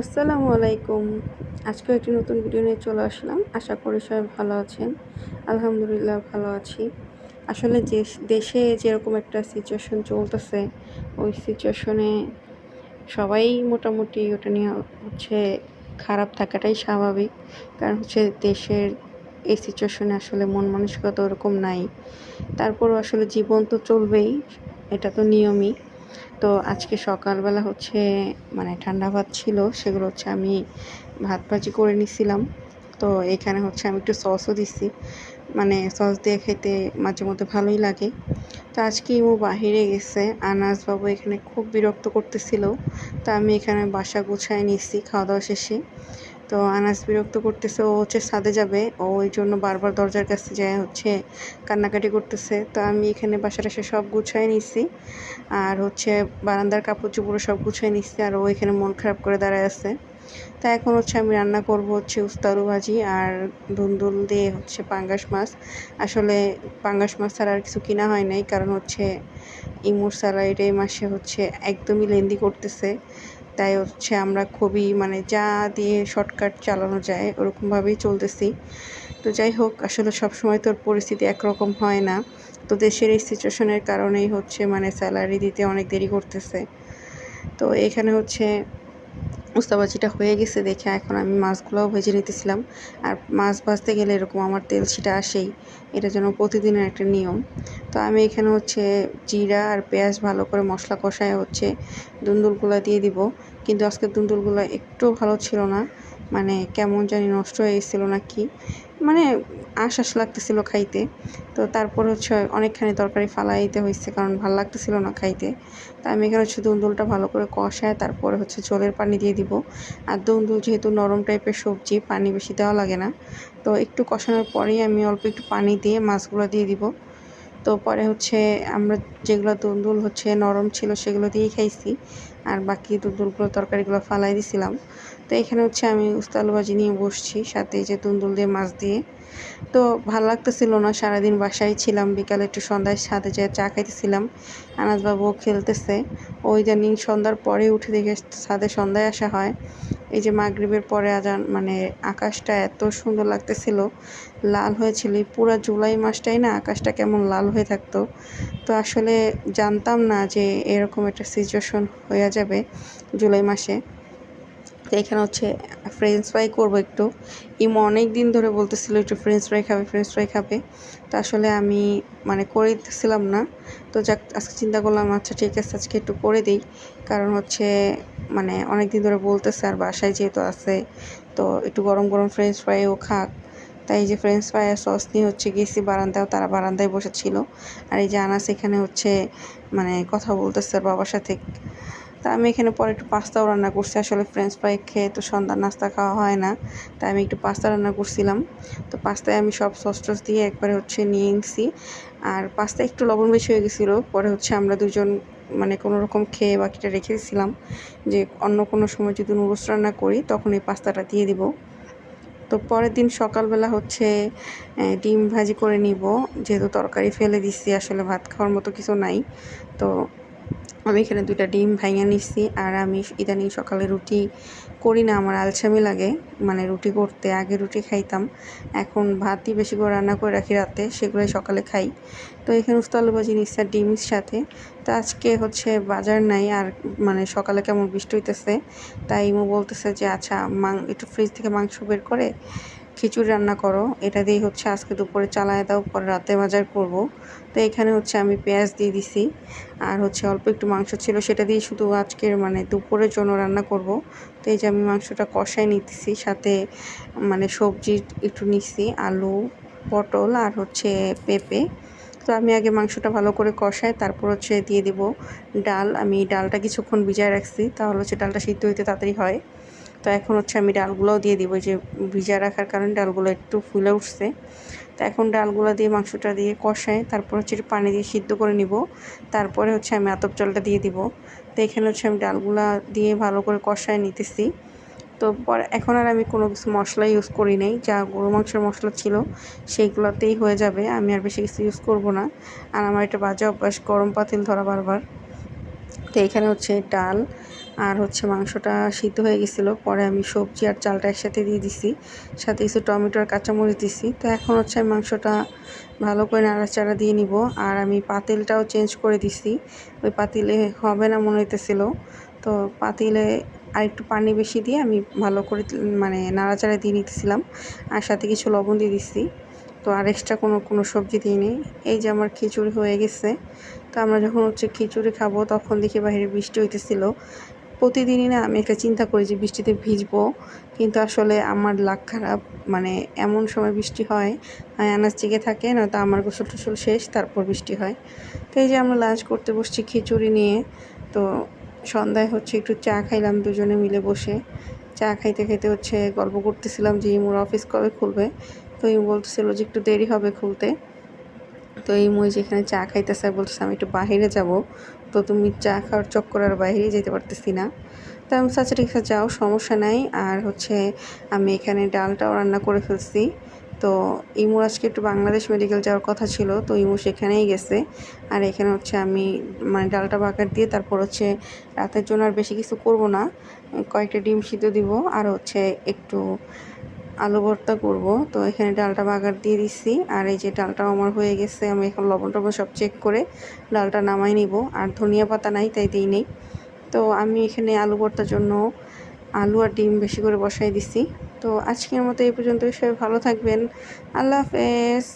আসসালামু আলাইকুম। আজকেও একটি নতুন ভিডিও নিয়ে চলে আসলাম। আশা করি সবাই ভালো আছেন। আলহামদুলিল্লাহ ভালো আছি। আসলে দেশে যেরকম একটা সিচুয়েশন চলতেছে, ওই সিচুয়েশনে সবাই মোটামুটি ওটা নিয়ে হচ্ছে খারাপ থাকাটাই স্বাভাবিক। কারণ হচ্ছে দেশের এই সিচুয়েশনে আসলে মন মানসিকতা ওরকম নাই। তারপরও আসলে জীবন তো চলবেই, এটা তো নিয়মই। তো আজকে সকালবেলা হচ্ছে ঠান্ডা ভাত ছিল, সেগুলো হচ্ছে আমি ভাত ভাজি করে নিছিলাম। তো এখানে হচ্ছে আমি একটু সসও দিছি, সস দিয়ে খেতে মাঝে মধ্যে ভালোই লাগে। তো আজকে ইমু বাহিরে গেছে, আনাস বাবু এখানে খুব বিরক্ত করতেছিল। তো আমি এখানে বাসা গুছায় নিছি খাওয়া দাওয়া শেষে। তো আনাস বিরক্ত করতেছে, ও হচ্ছে ছাদে যাবে, ও ওই জন্য বারবার দরজার কাছে যায় হচ্ছে কান্নাকাটি করতেছে। তো আমি এখানে বাসা টাসা সব গুছায় নিছি, আর হচ্ছে বারান্দার কাপড় চোপড় সব গুছায় নিচ্ছি, আর ও এখানে মন খারাপ করে দাঁড়ায় আছে। তা এখন হচ্ছে আমি রান্না করব হচ্ছে উস্তা আলু ভাজি আর ধুন্দুল দিয়ে হচ্ছে পাঙ্গাস মাছ। আসলে পাঙ্গাস মাছ ছাড়া আর কিছু কিনা হয় নাই, কারণ হচ্ছে ইমুর স্যালাইড এই মাসে হচ্ছে একদমই লেন্দি করতেছে। তাই হচ্ছে আমরা খুবই যা দিয়ে শর্টকাট চালানো যায় ওরকমভাবেই চলতেছি। তো যাই হোক, আসলে সবসময় তোর পরিস্থিতি একরকম হয় না। তো দেশের এই সিচুয়েশনের কারণেই হচ্ছে স্যালারি দিতে অনেক দেরি করতেছে। তো এখানে হচ্ছে উস্তা ভাজিটা হয়ে গেছে দেখে এখন আমি মাছগুলোও ভেজে নিতেছিলাম। আর মাছ ভাজতে গেলে এরকম আমার তেল ছিটা আসেই, এটা যেন প্রতিদিনের একটা নিয়ম। তো আমি এখানে হচ্ছে জিরা আর পেঁয়াজ ভালো করে মশলা কষায় হচ্ছে দুন্দুলগুলো দিয়ে দিব। কিন্তু আজকে দুন্দুলগুলো একটু ভালো ছিল না, কেমন জানি নষ্ট হয়ে গেছিলো নাকি, মানে আশ লাগতেছিল খাইতে। তো তারপর হচ্ছে অনেকখানি তরকারি ফালাই দিতে হয়েছে, কারণ ভালো লাগতেছিল না খাইতে। তা আমি এখানে হচ্ছে দুন্দুলটা ভালো করে কষায় তারপরে হচ্ছে ঝোলের পানি দিয়ে দিব। আর দুন্দুল যেহেতু নরম টাইপের সবজি, পানি বেশি দেওয়া লাগে না। তো একটু কষানোর পরেই আমি অল্প একটু পানি দিয়ে মাছগুলো দিয়ে দিব। তো পরে হচ্ছে আমরা যেগুলো দুন্দুল হচ্ছে নরম ছিল সেগুলো দিয়েই খাইছি, আর বাকি দুন্দুলগুলো তরকারিগুলো ফালাই দিছিলাম। তো এখানে হচ্ছে আমি উস্তা আলু ভাজি নিয়ে বসছি, সাথে এই যে দুন্দুল দিয়ে মাছ দিয়ে। তো ভাল লাগতেছিল না, সারাদিন বাসায় ছিলাম, বিকালে একটু সন্ধ্যায় ছাদে যেয়ে চা খাইতেছিলাম। আনাসবাবুও খেলতেছে। ও ইদানিং সন্ধ্যার পরে উঠে দেখে ছাদে সন্ধ্যায় আসা হয়। এই যে মাগরিবের পরে আজান, আকাশটা এত সুন্দর লাগতেছিল, লাল হয়েছিল। এই পুরা জুলাই মাসটাই না আকাশটা কেমন লাল হয়ে থাকতো। তো আসলে জানতাম না যে এরকম একটা সিচুয়েশন হয়ে যাবে জুলাই মাসে। তো এখানে হচ্ছে ফ্রেঞ্চ ফ্রাই করবো একটু। ইমো অনেক দিন ধরে বলতেছিল একটু ফ্রেঞ্চ ফ্রাই খাবে, ফ্রেঞ্চ ফ্রাই খাবে। তো আসলে আমি করে দিতেছিলাম না। তো যাক, আজকে চিন্তা করলাম আচ্ছা ঠিক আছে আজকে একটু করে দিই। কারণ হচ্ছে অনেক দিন ধরে বলতেছে, আর বাসায় যেহেতু আছে, তো একটু গরম গরম ফ্রেঞ্চ ফ্রাইও খাক। তাই এই যে ফ্রেঞ্চ ফ্রাই আর সস নিয়ে হচ্ছে গেছি বারান্দায়, তারা বারান্দায় বসেছিল। আর এই যে আনাস এখানে হচ্ছে কথা বলতেছে আর বাবার সাথে। তা আমি এখানে পরে একটু পাস্তাও রান্না করছি। আসলে ফ্রেঞ্চ ফ্রাই খেয়ে তো সন্ধ্যার নাস্তা খাওয়া হয় না, তাই আমি একটু পাস্তা রান্না করছিলাম। তো পাস্তায় আমি সব সস টস দিয়ে একবারে হচ্ছে নিয়ে নিছি। আর পাস্তা একটু লবণ বেশি হয়ে গেছিলো, পরে হচ্ছে আমরা দুজন কোনো রকম খেয়ে বাকিটা রেখে দিয়েছিলাম, যে অন্য কোনো সময় যদি নুডলস রান্না করি তখন এই পাস্তাটা দিয়ে দিব। তো পরের দিন সকালবেলা হচ্ছে ডিম ভাজি করে নিব, যেহেতু তরকারি ফেলে দিচ্ছি, আসলে ভাত খাওয়ার মতো কিছু নাই। তো আমি এখানে 2টা ডিম ভাঙিয়ে নিচ্ছি। আর আমি ইদানিং সকালে রুটি করি না, আমার আলসামি লাগে রুটি করতে। আগে রুটি খাইতাম, এখন ভাতই বেশি করে রান্না করে রাখি রাতে, সেগুলোই সকালে খাই। তো এখানে উস্তা আলু ভাজি নিচ্ছি আর ডিমের সাথে। তো আজকে হচ্ছে বাজার নাই, আর সকালে কেমন বৃষ্টি হইতেছে, তাই ইমু বলতেছে যে আচ্ছা একটু ফ্রিজ থেকে মাংস বের করে খিচুড়ি রান্না করো, এটা দিয়ে হচ্ছে আজকে দুপুরে চালায় দাও, পরে রাতে বাজার করব। তো এখানে হচ্ছে আমি পেঁয়াজ দিয়ে দিছি, আর হচ্ছে অল্প একটু মাংস ছিল, সেটা দিয়ে শুধু আজকের দুপুরের জন্য রান্না করব। তো এই যে আমি মাংসটা কষায় নিতেছি, সাথে সবজি একটু নিচ্ছি, আলু, পটল আর হচ্ছে পেঁপে। তো আমি আগে মাংসটা ভালো করে কষাই, তারপর হচ্ছে দিয়ে দিব ডাল। আমি ডালটা কিছুক্ষণ ভিজায় রাখছি, তাহলে হচ্ছে ডালটা সিদ্ধ হইতে তাড়াতাড়ি হয়। তো এখন হচ্ছে আমি ডালগুলোও দিয়ে দিব, যে ভিজা রাখার কারণে ডালগুলো একটু ফুলে উঠছে। তো এখন ডালগুলো দিয়ে মাংসটা দিয়ে কষাই, তারপর হচ্ছে একটু পানি দিয়ে সিদ্ধ করে নিব। তারপরে হচ্ছে আমি আতপ চালটা দিয়ে দিব। তো এখানে হচ্ছে আমি ডালগুলা দিয়ে ভালো করে কষায় নিতেছি। তো পরে এখন আর আমি কোনো কিছু মশলা ইউজ করি নাই, যা গরু মাংসের মশলা ছিল সেইগুলোতেই হয়ে যাবে, আমি আর বেশি কিছু ইউজ করব না। আর আমার এটা বাজে অভ্যাস, গরম পাতিল ধরা বারবার। তো এখানে হচ্ছে ডাল আর হচ্ছে মাংসটা সিদ্ধ হয়ে গেছিলো, পরে আমি সবজি আর চালটা একসাথে দিয়ে দিছি, সাথে কিছু টমেটো আর কাঁচামরিচ দিছি। তো এখন হচ্ছে আমি মাংসটা ভালো করে নাড়াচাড়া দিয়ে নিব। আর আমি পাতিলটাও চেঞ্জ করে দিছি, ওই পাতিলে হবে না মনে হইতেছিল, তো পাতিলে আর একটু পানি বেশি দিয়ে আমি ভালো করে মানে নাড়াচাড়া দিয়ে নিতেছিলাম, আর সাথে কিছু লবণ দিয়ে দিছি। তো আর এক্সট্রা কোনো সবজি দিইনি। এই যে আমার খিচুড়ি হয়ে গেছে। তো আমরা যখন হচ্ছে খিচুড়ি খাবো তখন দেখি বাইরে বৃষ্টি হইতেছিল। প্রতিদিনই না আমি একটা চিন্তা করি যে বৃষ্টিতে ভিজবো, কিন্তু আসলে আমার লাক খারাপ, মানে এমন সময় বৃষ্টি হয় আনাজ জেগে থাকে, নয়তো আমার গোসল টোসল শেষ তারপর বৃষ্টি হয়। তো এই যে আমরা লাঞ্চ করতে বসছি খিচুড়ি নিয়ে। তো সন্ধ্যায় হচ্ছে একটু চা খাইলাম দুজনে মিলে বসে। চা খাইতে খাইতে হচ্ছে গল্প করতেছিলাম যে ইমুর অফিস কবে খুলবে। তো ইমু বলতেছিল যে একটু দেরি হবে খুলতে। তো এই মই যেখানে চা খাইতেছে বলতেছে আমি একটু বাহিরে যাব, তো তুমি চা খাওয়ার চক্কর আর বাইরে যেতে পারতেছি না। তো আমি আচ্ছা ঠিক আছে যাও, সমস্যা নাই। আর হচ্ছে আমি এখানে ডালটাও রান্না করে ফেলছি। তো ইমু আজকে একটু বাংলাদেশ মেডিকেল যাওয়ার কথা ছিল, তো ইমু সেখানেই গেছে। আর এখানে হচ্ছে আমি মানে ডালটা বাগার দিয়ে তারপর হচ্ছে রাতের জন্য আর বেশি কিছু করব না, কয়েকটা ডিম সিদ্ধ দিব আর হচ্ছে একটু আলু ভর্তা করব। তো এখানে ডালটা বাগার দিয়ে দিচ্ছি, আর এই যে ডালটাও আমার হয়ে গেছে। আমি এখন লবণ টবণ সব চেক করে ডালটা নামাই নিব। আর ধনিয়া পাতা নাই তাই দিই নেই। তো আমি এখানে আলু ভর্তার জন্য আলু আর ডিম বেশি করে বসাই দিছি। তো আজকের মতো এই পর্যন্ত, সবাই ভালো থাকবেন। আল্লাহ হাফেজ।